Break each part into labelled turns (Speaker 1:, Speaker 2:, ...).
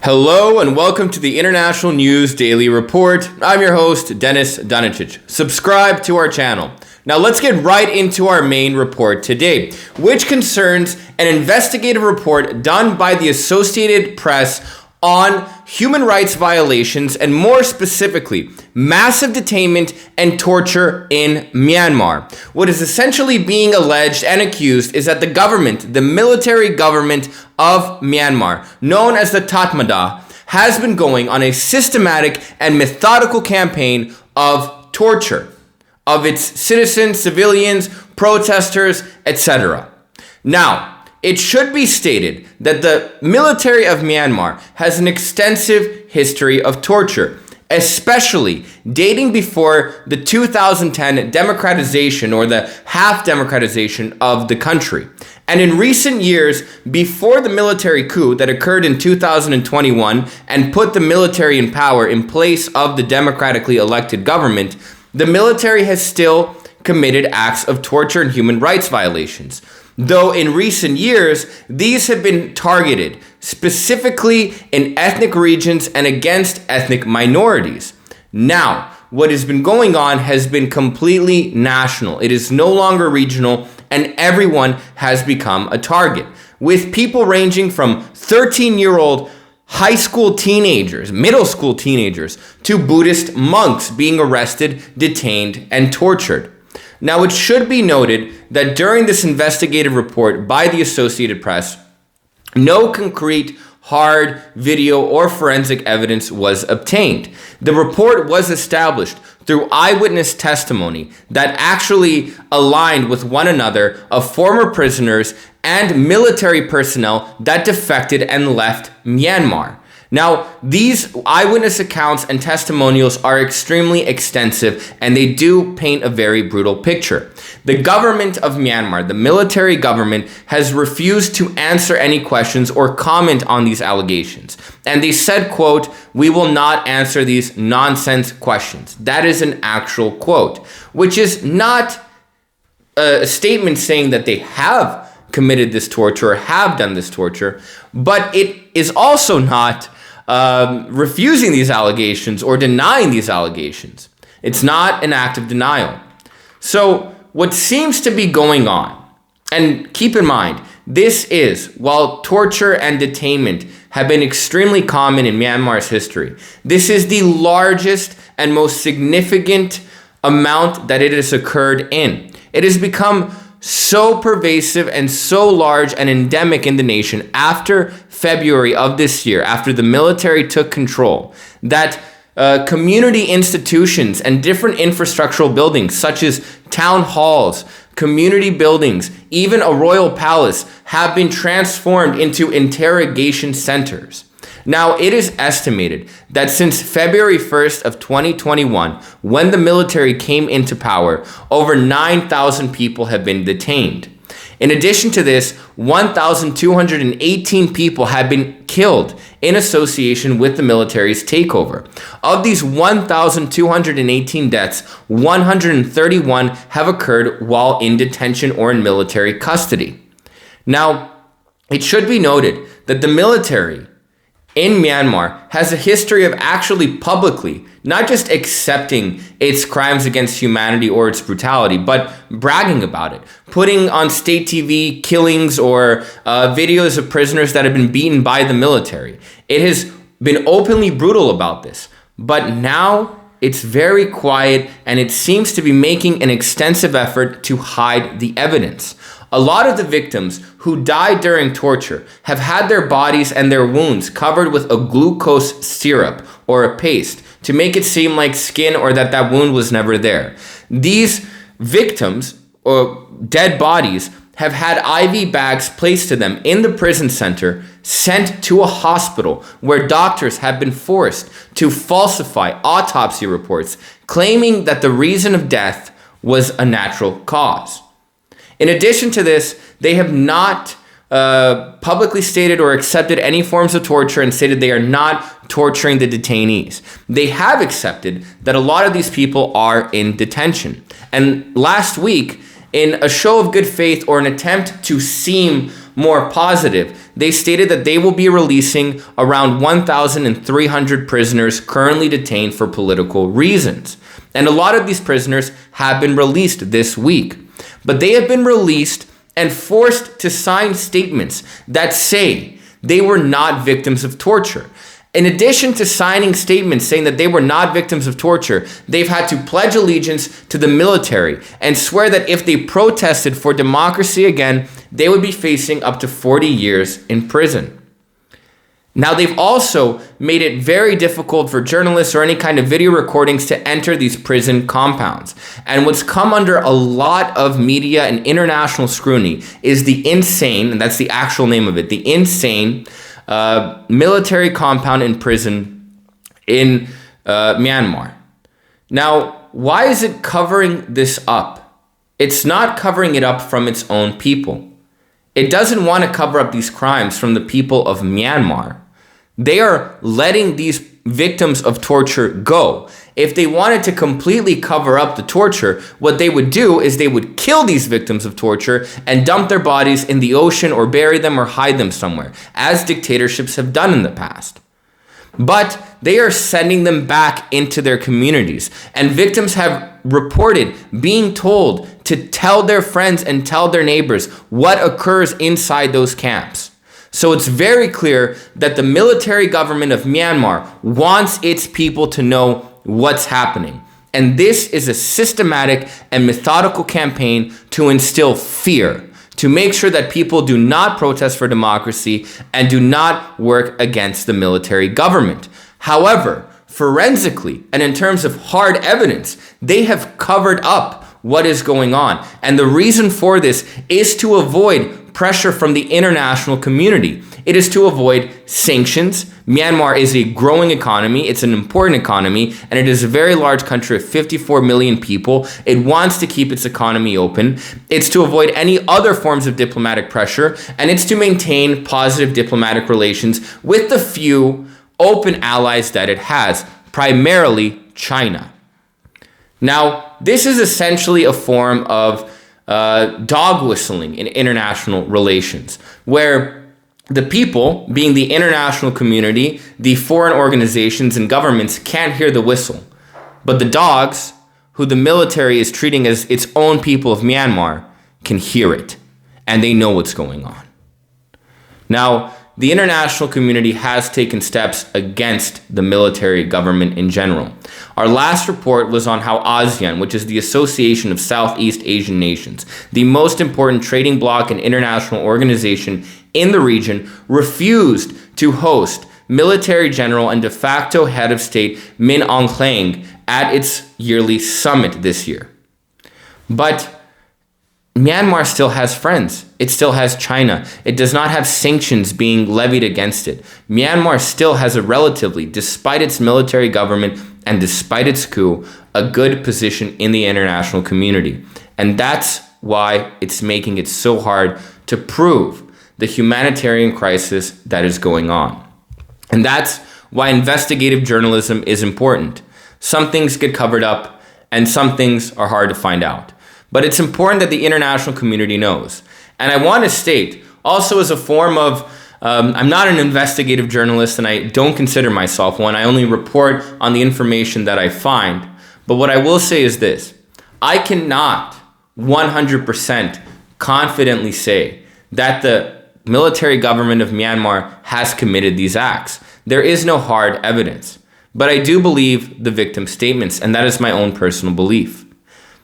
Speaker 1: Hello and welcome to the International News Daily Report. I'm your host, Denis Dunicic. Subscribe to our channel. Now let's get right into our main report today, which concerns an investigative report done by the Associated Press on human rights violations and more specifically, massive detainment and torture in Myanmar. What is essentially being alleged and accused is that the government, the military government of Myanmar, known as the Tatmadaw, has been going on a systematic and methodical campaign of torture of its citizens, civilians, protesters, etc. Now, it should be stated that the military of Myanmar has an extensive history of torture, especially dating before the 2010 democratization or the half-democratization of the country. And in recent years, before the military coup that occurred in 2021 and put the military in power in place of the democratically elected government, the military has still committed acts of torture and human rights violations. Though in recent years, these have been targeted specifically in ethnic regions and against ethnic minorities. Now, what has been going on has been completely national. It is no longer regional, and everyone has become a target, with people ranging from 13-year-old high school teenagers, middle school teenagers, to Buddhist monks being arrested, detained, and tortured. Now, it should be noted that during this investigative report by the Associated Press, no concrete, hard video or forensic evidence was obtained. The report was established through eyewitness testimony that actually aligned with one another of former prisoners and military personnel that defected and left Myanmar. Now, these eyewitness accounts and testimonials are extremely extensive, and they do paint a very brutal picture. The government of Myanmar, the military government, has refused to answer any questions or comment on these allegations. And they said, quote, "We will not answer these nonsense questions." That is an actual quote, which is not a statement saying that they have committed this torture or have done this torture, but it is also not refusing these allegations or denying these allegations. It's not an act of denial. So what seems to be going on, and keep in mind, this is, while torture and detainment have been extremely common in Myanmar's history, this is the largest and most significant amount that it has occurred in. It has become so pervasive and so large and endemic in the nation after February of this year, after the military took control, that community institutions and different infrastructural buildings such as town halls, community buildings, even a royal palace have been transformed into interrogation centers. Now, it is estimated that since February 1st of 2021, when the military came into power, over 9,000 people have been detained. In addition to this, 1,218 people have been killed in association with the military's takeover. Of these 1,218 deaths, 131 have occurred while in detention or in military custody. Now, it should be noted that the military in Myanmar has a history of actually publicly not just accepting its crimes against humanity or its brutality, but bragging about it, putting on state TV killings or videos of prisoners that have been beaten by the military. It has been openly brutal about this, but now it's very quiet and it seems to be making an extensive effort to hide the evidence. A lot of the victims who died during torture have had their bodies and their wounds covered with a glucose syrup or a paste to make it seem like skin or that wound was never there. These victims or dead bodies have had IV bags placed to them in the prison center, sent to a hospital where doctors have been forced to falsify autopsy reports, claiming that the reason of death was a natural cause. In addition to this, they have not publicly stated or accepted any forms of torture and stated they are not torturing the detainees. They have accepted that a lot of these people are in detention. And last week, in a show of good faith or an attempt to seem more positive, they stated that they will be releasing around 1,300 prisoners currently detained for political reasons. And a lot of these prisoners have been released this week. But they have been released and forced to sign statements that say they were not victims of torture. In addition to signing statements saying that they were not victims of torture, they've had to pledge allegiance to the military and swear that if they protested for democracy again, they would be facing up to 40 years in prison. Now, they've also made it very difficult for journalists or any kind of video recordings to enter these prison compounds. And what's come under a lot of media and international scrutiny is the insane, and that's the actual name of it, the insane military compound in prison in Myanmar. Now, why is it covering this up? It's not covering it up from its own people. It doesn't want to cover up these crimes from the people of Myanmar. They are letting these victims of torture go. If they wanted to completely cover up the torture, what they would do is they would kill these victims of torture and dump their bodies in the ocean or bury them or hide them somewhere, as dictatorships have done in the past. But they are sending them back into their communities. And victims have reported being told to tell their friends and tell their neighbors what occurs inside those camps. So it's very clear that the military government of Myanmar wants its people to know what's happening. And this is a systematic and methodical campaign to instill fear, to make sure that people do not protest for democracy and do not work against the military government. However, forensically and in terms of hard evidence, they have covered up what is going on. And the reason for this is to avoid pressure from the international community. It is to avoid sanctions. Myanmar is a growing economy. It's an important economy, and it is a very large country of 54 million people. It wants to keep its economy open. It's to avoid any other forms of diplomatic pressure, and it's to maintain positive diplomatic relations with the few open allies that it has, primarily China. Now, this is essentially a form of dog whistling in international relations, where the people, being the international community, the foreign organizations and governments, can't hear the whistle. But the dogs, who the military is treating as its own people of Myanmar, can hear it, and they know what's going on. Now, the international community has taken steps against the military government in general. Our last report was on how ASEAN, which is the Association of Southeast Asian Nations, the most important trading bloc and international organization in the region, refused to host military general and de facto head of state Min Aung Hlaing at its yearly summit this year. But Myanmar still has friends. It still has China. It does not have sanctions being levied against it. Myanmar still has a relatively, despite its military government and despite its coup, a good position in the international community. And that's why it's making it so hard to prove the humanitarian crisis that is going on. And that's why investigative journalism is important. Some things get covered up and some things are hard to find out. But it's important that the international community knows. And I want to state, also as a form of, I'm not an investigative journalist and I don't consider myself one. I only report on the information that I find. But what I will say is this: I cannot 100% confidently say that the military government of Myanmar has committed these acts. There is no hard evidence. But I do believe the victim statements, and that is my own personal belief.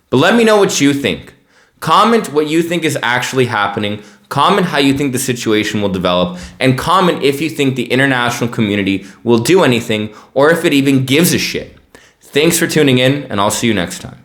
Speaker 1: But let me know what you think. Comment what you think is actually happening. Comment how you think the situation will develop. And comment if you think the international community will do anything or if it even gives a shit. Thanks for tuning in, and I'll see you next time.